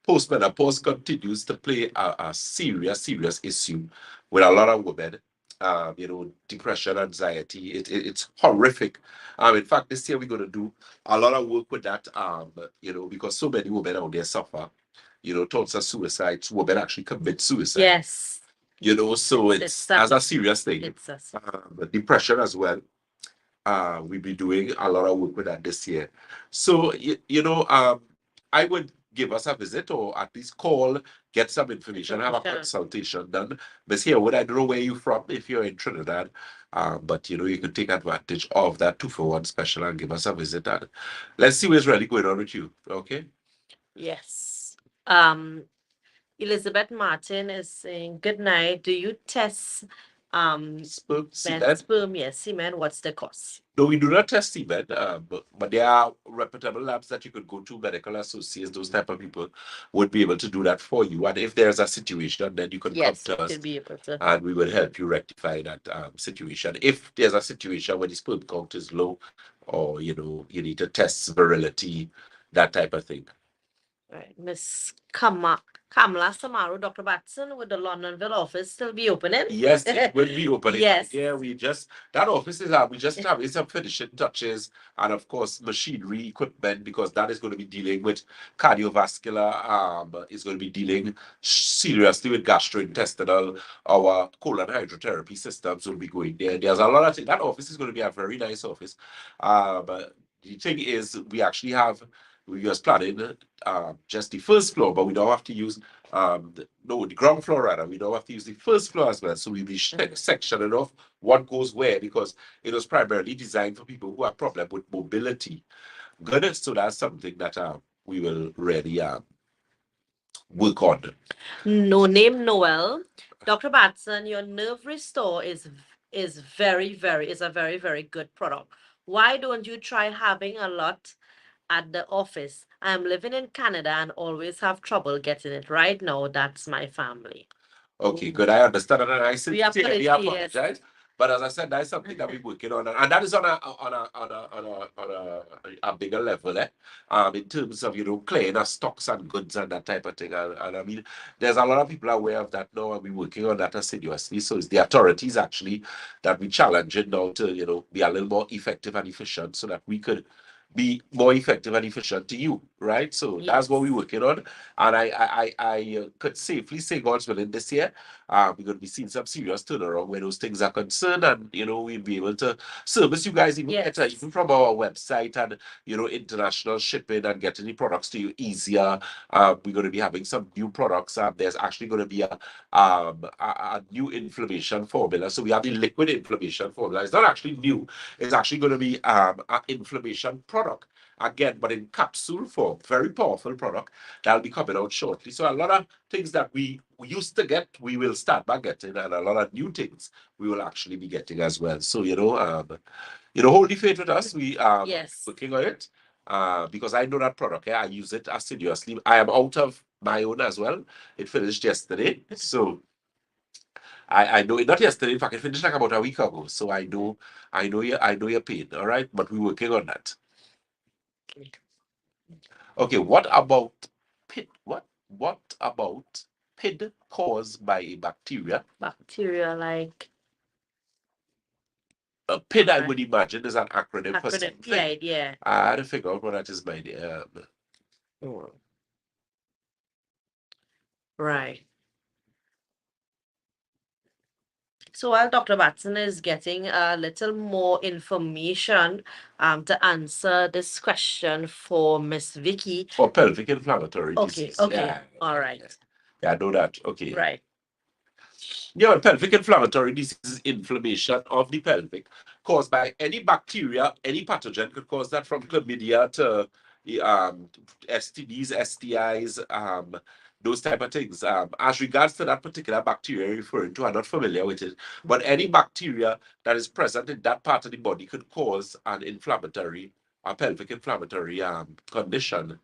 Postmenopause continues to play a serious issue with a lot of women. Depression, anxiety. It's horrific. In fact, this year we're going to do a lot of work with that. Because so many women out there suffer. Thoughts of suicides, women actually commit suicide. Yes. So it's as a serious thing. It's depression as well. We'll be doing a lot of work with that this year. So, I would give us a visit or at least call, get some information, have a consultation done. Miss Harewood, I don't know where you're from if you're in Trinidad, but you can take advantage of that 2-for-1 special and give us a visit. And let's see what's really going on with you. Okay? Yes. Elizabeth Martin is saying, good night. Do you test sperm? Yes, semen. What's the cost? No, we do not test semen, but there are reputable labs that you could go to, medical associates, those type of people would be able to do that for you. And if there's a situation, then you can come to us and we will help you rectify that situation. If there's a situation where the sperm count is low or, you need to test virility, that type of thing. Right. Miss Kamala Samaru, Dr. Batson, would the Londonville office still be opening? Yes, it will be opening. Yes. Yeah, that office we just have some finishing touches and of course machinery, equipment, because that is going to be dealing with cardiovascular, is going to be dealing seriously with gastrointestinal, our colon hydrotherapy systems will be going there. There's a lot of things. That office is going to be a very nice office. But the thing is, we just planning just the first floor, but we don't have to use the ground floor rather. We don't have to use the first floor as well. So we'll be sectioning off what goes where, because it was primarily designed for people who have problem with mobility. Good. So that's something that we will really work on. No name Noel. Dr. Batson, your Nerve Restore is a very, very good product. Why don't you try having a lot at the office? I'm living in Canada and always have trouble getting it. Right now, that's my family. Okay, good. I understand, and I sincerely apologize. But as I said, that's something that we're working on, and that is on a bigger level, in terms of clearing our stocks and goods and that type of thing. And I mean, there's a lot of people aware of that now, and we're working on that assiduously. So it's the authorities actually that we challenge it now to be a little more effective and efficient, so that we could be more effective and efficient to you, right? So that's what we're working on, and I could safely say, God's willing, this year we're going to be seeing some serious turnaround where those things are concerned, and we'll be able to service you guys even better, even from our website, and international shipping and getting the products to you easier. We're going to be having some new products. There's actually going to be a new inflammation formula. So we have the liquid inflammation formula. It's not actually new. It's actually going to be an inflammation product product again, but in capsule form. Very powerful product that'll be coming out shortly. So a lot of things that we used to get, we will start back getting, and a lot of new things we will actually be getting as well. So hold the faith with us. We Yes. working on it. Because I know that product, I use it assiduously. I am out of my own as well. It finished yesterday, so I know it. Not yesterday, in fact, it finished like about a week ago. So I know your pain. All right, but we're working on that. Okay. Okay, what about PID? What about PID caused by a bacteria? Bacteria like PID, I alright. would imagine, is an acronym for Acronym. something. Yeah, yeah. I had to figure out what that is by Mm. Right. So while Dr. Batson is getting a little more information to answer this question for Miss Vicky. for pelvic inflammatory Okay, disease. okay. Yeah, All yeah, right. yeah. Yeah, I know that. Okay. Right. Yeah, well, pelvic inflammatory disease is inflammation of the pelvic caused by any bacteria, any pathogen could cause that, from chlamydia to um, STDs, STIs, those type of things. As regards to that particular bacteria you're referring to, I'm not familiar with it, but any bacteria that is present in that part of the body could cause an inflammatory, a pelvic inflammatory condition.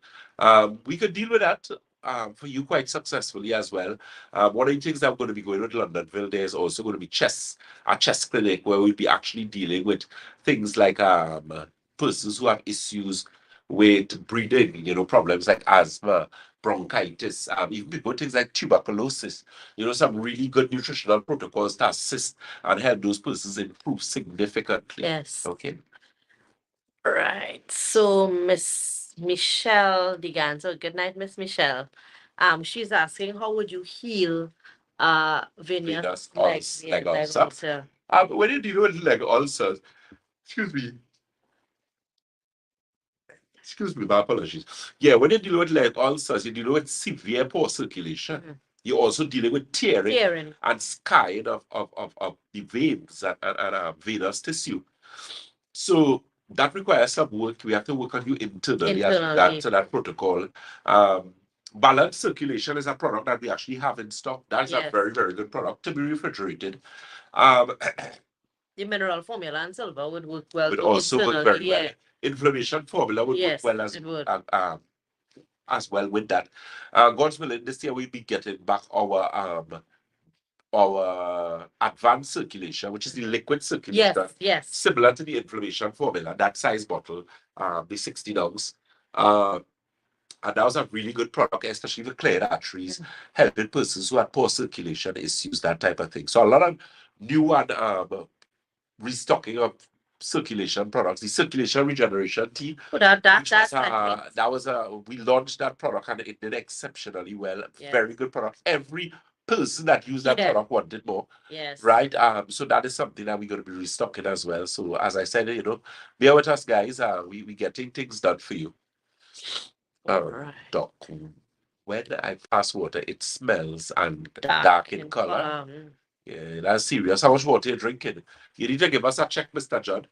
We could deal with that for you quite successfully as well. One of the things that I'm going to be going with Londonville, there's also going to be a chest clinic where we'll be actually dealing with things like persons who have issues with breathing, problems like asthma, bronchitis, even people with things like tuberculosis. Some really good nutritional protocols to assist and help those persons improve significantly. Yes. Okay. Right. So Miss Michelle Deganzo, good night, Miss Michelle. She's asking how would you heal venous Venous leg, yeah, leg leg ulcer. ulcer? When you deal with leg ulcers, excuse me, excuse me, my apologies. Yeah, when you deal with leg ulcers, you deal with severe poor circulation. Mhm. You're also dealing with tearing Tearing and scarring of the veins and venous tissue. So that requires some work. We have to work on you internally as regards internally. to that protocol. Um, Balanced circulation is a product that we actually have in stock. That is a Yes. very, very good product to be refrigerated. Um, The mineral formula and silver would work well would too also work internally. very well. Yeah. Inflammation formula would work Yes, well it would. as well with that. God's willing, this year we'll be getting back our advanced circulation, which is the liquid circulation, Yes, yes. similar to the inflammation formula, that size bottle, the 16 ounce. Uh, and that was a really good product, especially for cleared arteries, helping persons who had poor circulation issues, that type of thing. So a lot of new and restocking of circulation products. The circulation regeneration tea, Put out that which was that's that was we launched that product and it did exceptionally well. Yes. Very good product. Every person that used that Yeah. product wanted more. Yes. Right. So that is something that we're going to be restocking as well. So as I said, bear with us, guys. We getting things done for you. Right. Doc, when I pass water, it smells and Dark dark in in color. color. Yeah, that's serious. How much water you drinking? You need to give us a check, Mr. John.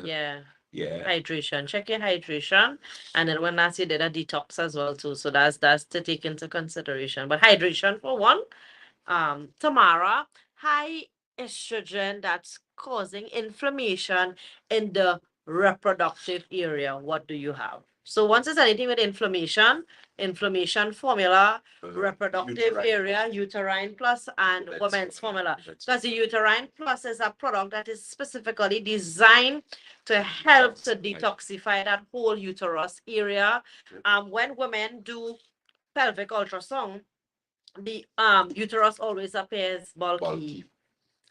Yeah. Yeah. Hydration. Check your hydration. And then when last you did a detox as well too. So that's to take into consideration. But hydration for one. Tamara, high estrogen that's causing inflammation in the reproductive area. What do you have? So once it's anything with inflammation formula, reproductive Uterine area, uterine plus, and women's formula. Because the uterine plus is a product that is specifically designed to help to detoxify that whole uterus area. When women do pelvic ultrasound, the uterus always appears bulky,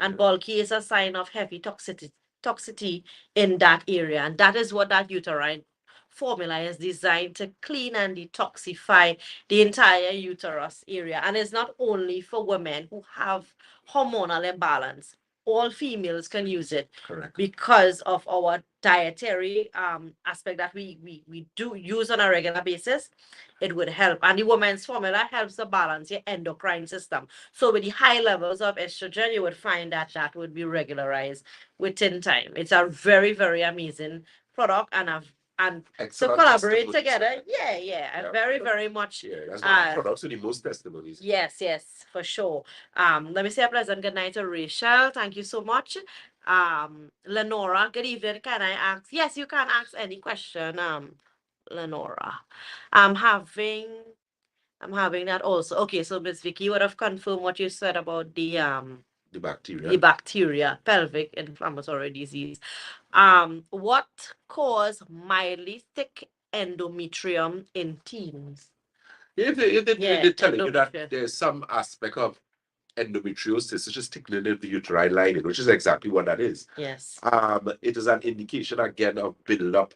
and bulky is a sign of heavy toxicity in that area, and that is what that uterine formula is designed to clean and detoxify the entire uterus area. And it's not only for women who have hormonal imbalance. All females can use it. Correct. Because of our dietary aspect that we do use on a regular basis. It would help. And the woman's formula helps to balance your endocrine system. So with the high levels of estrogen, you would find that that would be regularized within time. It's a very, very amazing product and and to Excellent collaborate testimonies. together. Yeah, Yeah. very, very much. Yeah, that's one of the Uh, products with the most testimonies. yes, for sure. Let me say a pleasant good night to Rachel. Thank you so much. Lenora, good evening. Can I ask? Yes, you can ask any question. Lenora, I'm having I'm having that also. Okay, so Miss Vicky would have confirmed what you said about The the bacteria. bacteria, pelvic inflammatory disease. What cause mildly thick endometrium in teens? They're telling you that Endometrium. there's some aspect of endometriosis, which is thickening of the uterine lining, which is exactly what that is. Yes. It is an indication again of build-up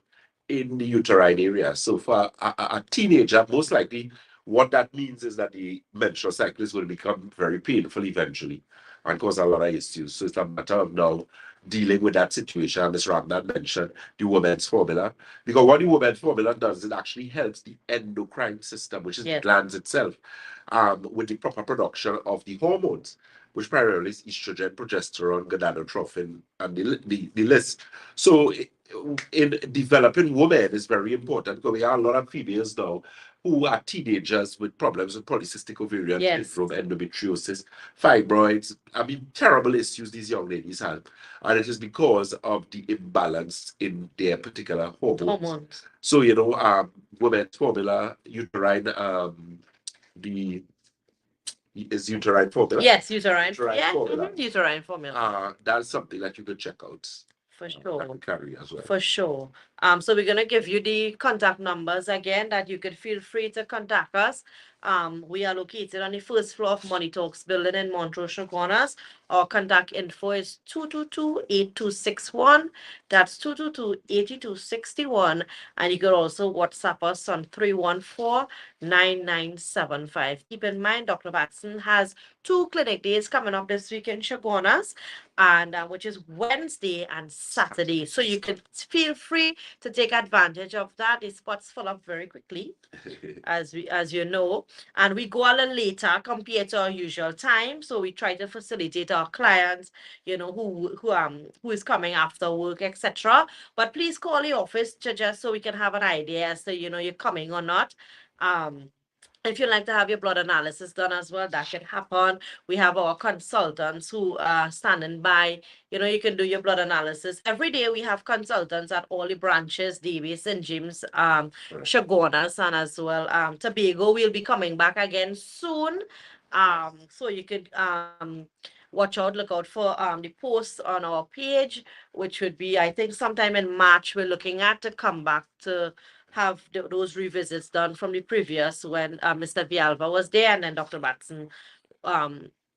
in the uterine area. So for a teenager, most likely, what that means is that the menstrual cycle is going to become very painful eventually and cause a lot of issues. So it's a matter of now dealing with that situation. Ms. Ramnan mentioned the woman's formula. Because what the woman's formula does, it actually helps the endocrine system, which is the Yes. glands itself, with the proper production of the hormones, which primarily is estrogen, progesterone, gonadotropin, and the list. So in developing women is very important because we have a lot of females now who are teenagers with problems with polycystic ovarian syndrome, endometriosis, fibroids. I mean, terrible issues these young ladies have. And it is because of the imbalance in their particular hormones. So, women's formula, uterine, the is uterine formula. Yes, uterine. Uterine formula. Uterine formula. That's something that you could check out. For That sure. could carry as well. For sure. So we're gonna give you the contact numbers again that you could feel free to contact us. We are located on the first floor of Money Talks building in Montrose Corners. Our contact info is 222-8261. That's 222-8261. And you could also WhatsApp us on 314-9975. Keep in mind, Dr. Batson has 2 clinic days coming up this week in Chaguanas, and which is Wednesday and Saturday. So you can feel free to take advantage of that. The spots fill up very quickly, as you know, and we go a little later compared to our usual time. So we try to facilitate our clients, who is coming after work, etc. But please call the office just so we can have an idea as to you're coming or not. If you'd like to have your blood analysis done as well, that can happen. We have our consultants who are standing by. You can do your blood analysis. Every day we have consultants at all the branches, Davis and James, Chaguanas, and as well Tobago. We'll be coming back again soon. So you could watch out, look out for the posts on our page, which would be, I think, sometime in March. We're looking at to come back to have those revisits done from the previous when Mr. Vialva was there, and then Dr. Batson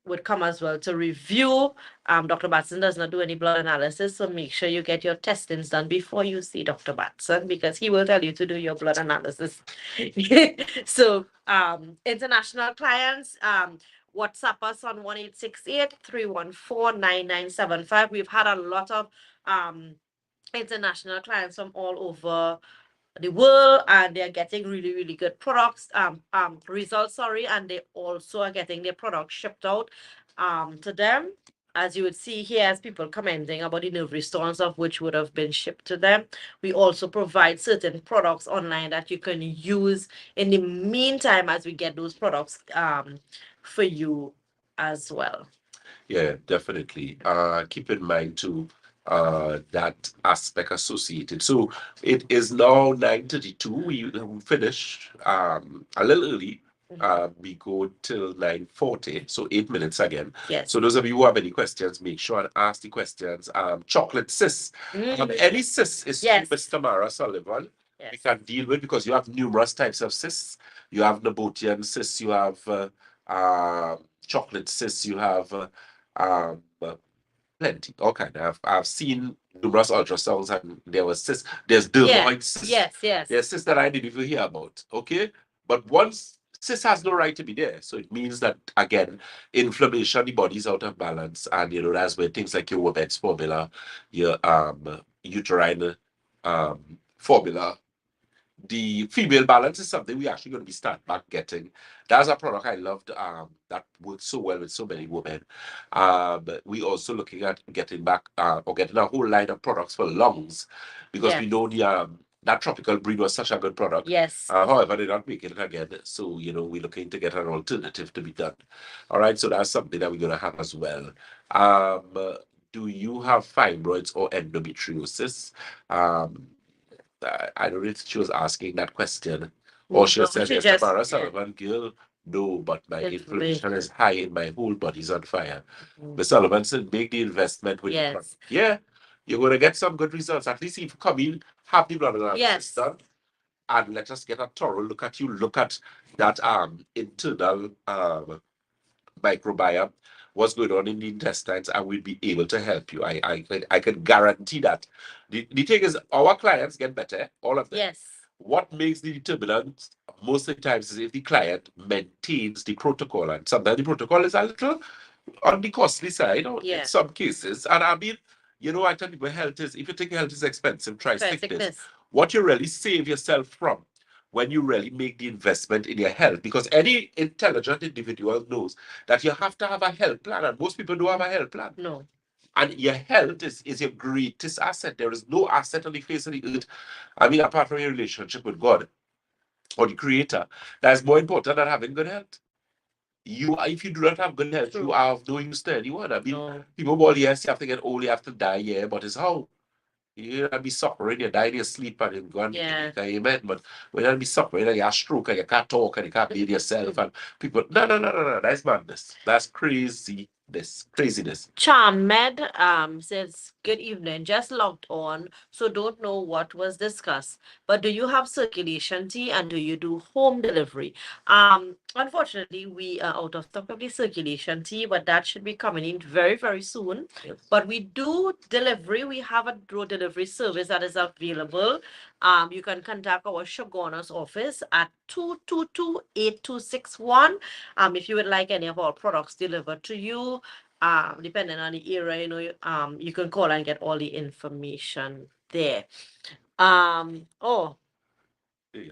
would come as well to review. Dr. Batson does not do any blood analysis, so make sure you get your testings done before you see Dr. Batson, because he will tell you to do your blood analysis. So international clients, WhatsApp us on 1-868-314-9975. We've had a lot of international clients from all over the world, and they're getting really, really good products, results, and they also are getting their products shipped out to them. As you would see here, as people commenting about the nerve response of which would have been shipped to them. We also provide certain products online that you can use in the meantime as we get those products for you as well. Yeah, definitely. Keep in mind too, that aspect associated. So it is now 9:32. We finish a little early. We go till 9:40, so 8 minutes again. Yes. So those of you who have any questions, make sure and ask the questions. Chocolate cysts. Any cysts is Yes. Miss Tamara Sullivan. We Yes. can deal with, because you have numerous types of cysts. You have Nabotian cysts, you have chocolate cysts, you have plenty. Okay, I've seen numerous ultrasounds, and there was cysts. There's dermoid cysts. Yes. There's cysts that I didn't even hear about. Okay, but once cyst has no right to be there, so it means that again, inflammation, the body's out of balance, and that's where things like your women's formula, your uterine formula. The female balance is something we actually going to be start back getting. That's a product I loved, that works so well with so many women. We also looking at getting back or getting a whole line of products for lungs, because we know that tropical breed was such a good product. Yes. However, they're not making it again. So, we're looking to get an alternative to be done. All right. So that's something that we're going to have as well. Um, do you have fibroids or endometriosis? Um, I don't know if she was asking that question. Or she No, said, she yes, just Tamara Sullivan, girl, no, but my inflammation is high and my whole body's on fire. Miss Sullivan said, make the investment with the product. Yes. Yeah, you're going to get some good results. At least if you come in, have the blood analysis Yes. done, and let us get a thorough look at you, look at that internal microbiome, what's going on in the intestines, and we'll be able to help you. I can guarantee that. The thing is, our clients get better, all of them. Yes. What makes the determinant most of the times is if the client maintains the protocol, and sometimes the protocol is a little on the costly side in some cases. And I mean, I tell you, health is, if you think health is expensive, try sickness. What you really save yourself from when you really make the investment in your health, because any intelligent individual knows that you have to have a health plan, and most people don't have a health plan. No. And your health is your greatest asset. There is no asset on the face of the earth. I mean, apart from your relationship with God or the Creator, that is more important than having good health. If you do not have good health, you are of no use to anyone. I mean, people, well, yes, you have to get old, you have to die, yeah, but it's how. You're gonna be suffering, you die in your sleep and you go and amen. But when you be suffering and you have stroke and you can't talk and you can't lead yourself and people, no, that's madness. That's craziness. Charm Med says, good evening, just logged on, so don't know what was discussed. But do you have circulation tea and do you do home delivery? Unfortunately, we are out of stock of the circulation tea, but that should be coming in very, very soon. Yes. But we do delivery. We have a door delivery service that is available. You can contact our Shoguna's office at 222-8261. If you would like any of our products delivered to you, depending on the area, you can call and get all the information there. Oh,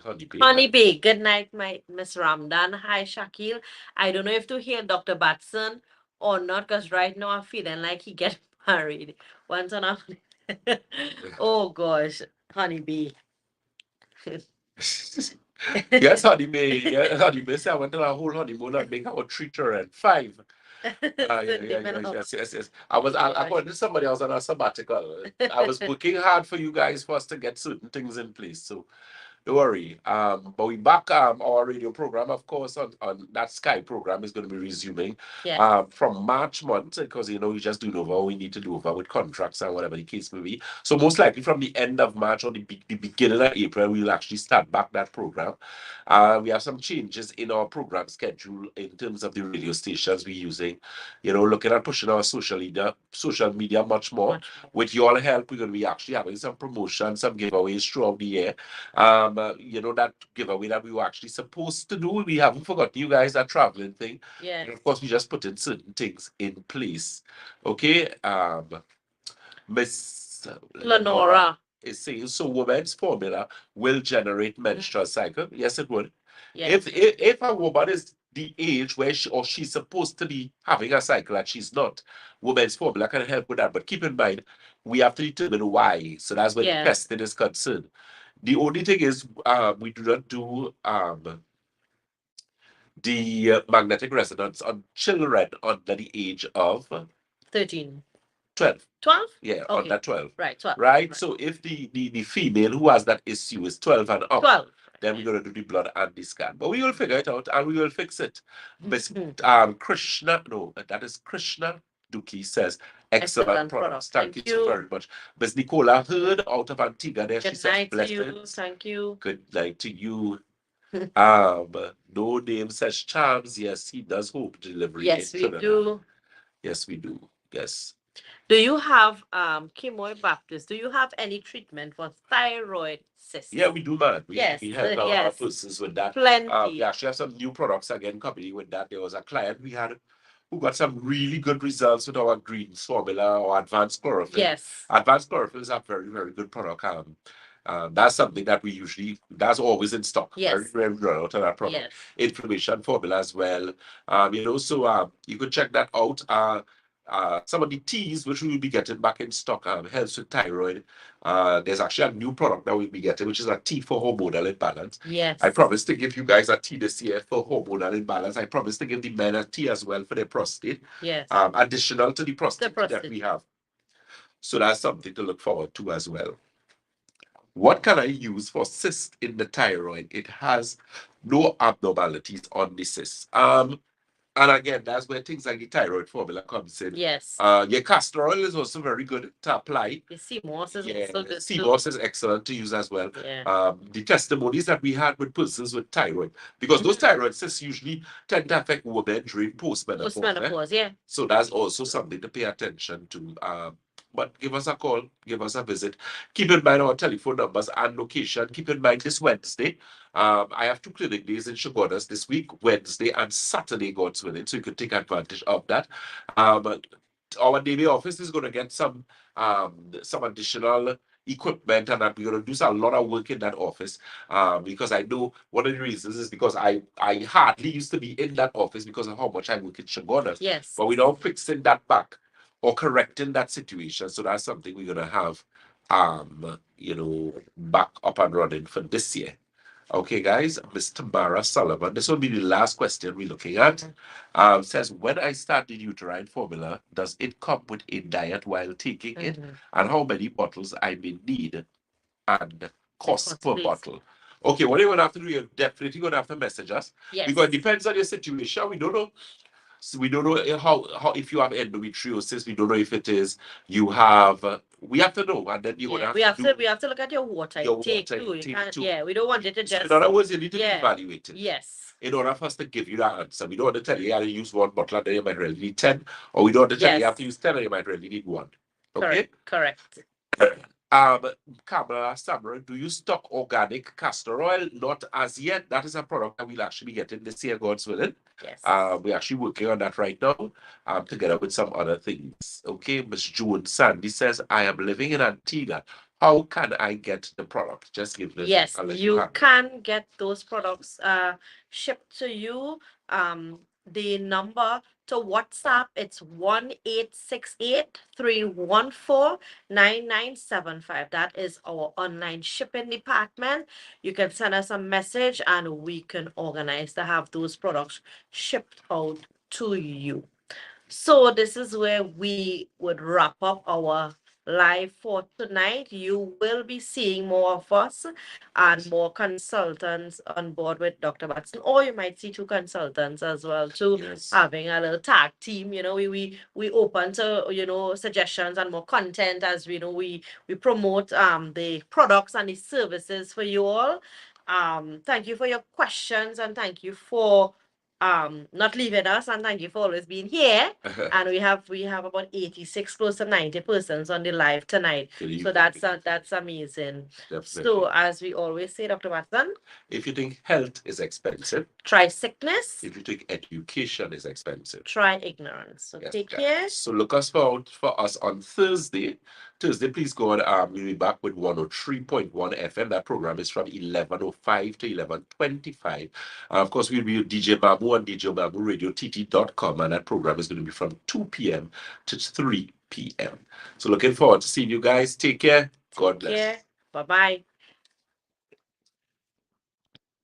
Honeybee, good night, my Miss Ramdan. Hi, Shakil. I don't know if to hear Dr. Batson or not, because right now I'm feeling like he get married. Once on a oh gosh, Honeybee. Yes, Honeybee. Yes, Honeybee. Say I went on a whole honeymoon and make our treat her at 5. Yes. According to somebody else on a sabbatical. I was working hard for you guys for us to get certain things in place. So don't worry. But we back our radio program, of course, on that Sky program is going to be resuming from March month, because we just do over. We need to do over with contracts and whatever the case may be. So most likely from the end of March or the beginning of April, we'll actually start back that program. We have some changes in our program schedule in terms of the radio stations we're using. Looking at pushing our social media much more. With your help, we're going to be actually having some promotions, some giveaways throughout the year. That giveaway that we were actually supposed to do, we haven't forgotten you guys, that traveling thing. Yeah. And of course, we just put in certain things in place. Okay. Miss Lenora is saying, so woman's formula will generate menstrual cycle. Yes, it would. If a woman is the age where she's supposed to be having a cycle and she's not, woman's formula can help with that. But keep in mind, we have to determine why. So that's where the testing is concerned. The only thing is, we do not do the magnetic resonance on children under the age of 13. 12. 12? Yeah, under 12. Right, 12. Right? So if the female who has that issue is 12 and up, 12. then we're going to do the blood and the scan. But we will figure it out and we will fix it. Miss Krishna, no, that is Krishna Duki says, excellent products. Thank you so very much. Miss Nicola Heard out of Antigua there. She says, blessings. Thank you. Good night to you. No name says Charms. Yes, he does hope delivery. Yes, we do. Yes, we do. Yes. Do you have Kimoy Baptist? Do you have any treatment for thyroid cysts? Yeah, we do, man. We help our persons with that. Plenty. We actually have some new products again coming with that. There was a client we had who got some really good results with our greens formula or advanced chlorophyll. Yes. Advanced chlorophyll is a very, very good product. That's something that that's always in stock. Yes. Very, very run out of that product. Yes. Inflammation formula as well. So you could check that out. some of the teas which we will be getting back in stock, helps with thyroid. There's actually a new product that we'll be getting, which is a tea for hormonal imbalance. Yes. I promise to give you guys a tea this year for hormonal imbalance. I promise to give the men a tea as well for their prostate. Yes. Additional to the prostate tea that prostate. we have. So that's something to look forward to as well. What can I use for cyst in the thyroid? It has no abnormalities on the cyst. And again, that's where things like the thyroid formula comes in. Yes. Your castor oil is also very good to apply. The sea moss is Yeah, also good sea too. moss is excellent to use as well. Yeah. The testimonies that we had with persons with thyroid, because those thyroid cysts usually tend to affect women during postmenopause. Postmenopause, yeah. So that's also something to pay attention to. But give us a call, give us a visit. Keep in mind our telephone numbers and location. Keep in mind this Wednesday, I have 2 clinic days in Shogunas this week, Wednesday and Saturday, God's willing, so you could take advantage of that. Our daily office is going to get some additional equipment, and we're going to do a lot of work in that office, because I know one of the reasons is because I hardly used to be in that office because of how much I work in Shogunas. Yes. But we're now fixing that back or correcting that situation. So that's something we're going to have, back up and running for this year. Okay, guys, Miss Tamara Sullivan. This will be the last question we're looking at. Says, when I start the uterine formula, does it come with a diet while taking it? And how many bottles I may need and cost per bottle? Okay, what you're going to have to do, you're definitely going to have to message us. Yes. Because it depends on your situation. We don't know. So we don't know how if you have endometriosis. We don't know if it is you have. We have to know, and then you Yeah, have we have to we have to look at your water intake too. You can't, yeah, we don't want it to So just. in other words, you need to Yeah. evaluate it. Yes. In order for us to give you that answer, we don't want to tell you you have to use 1 bottle and then you might really need 10, or we don't want to tell you you have to use 10 and you might really need 1. Okay. Correct. Kamala Samra, do you stock organic castor oil? Not as yet. That is a product that we'll actually be getting this year, God's willing. Yes. We're actually working on that right now, together with some other things. Okay, Miss June Sandy says, I am living in Antigua. How can I get the product? Just give this. Yes, you can get those products shipped to you. The number to WhatsApp, it's 1-868-314-9975. That is our online shipping department. You can send us a message and we can organize to have those products shipped out to you. So this is where we would wrap up our live for tonight. You will be seeing more of us and more consultants on board with Dr. Batson, or you might see 2 consultants as well, too. Yes. Having a little tag team. We open to suggestions and more content as we promote the products and the services for you all. Thank you for your questions and thank you for not leaving us, and thank you for always being here. And we have about 86, close to 90 persons on the live tonight. So that's amazing. Definitely. So as we always say, Dr. Batson, if you think health is expensive, try sickness. If you think education is expensive, try ignorance. So yes, take care. So look us for us on Thursday. Please go on. We'll be back with 103.1 FM. That program is from 11:05 to 11:25. Of course, we'll be with DJ Babu on DJBabuRadioTT.com, and that program is going to be from 2 p.m. to 3 p.m. So looking forward to seeing you guys. Take care. God bless. Bye-bye.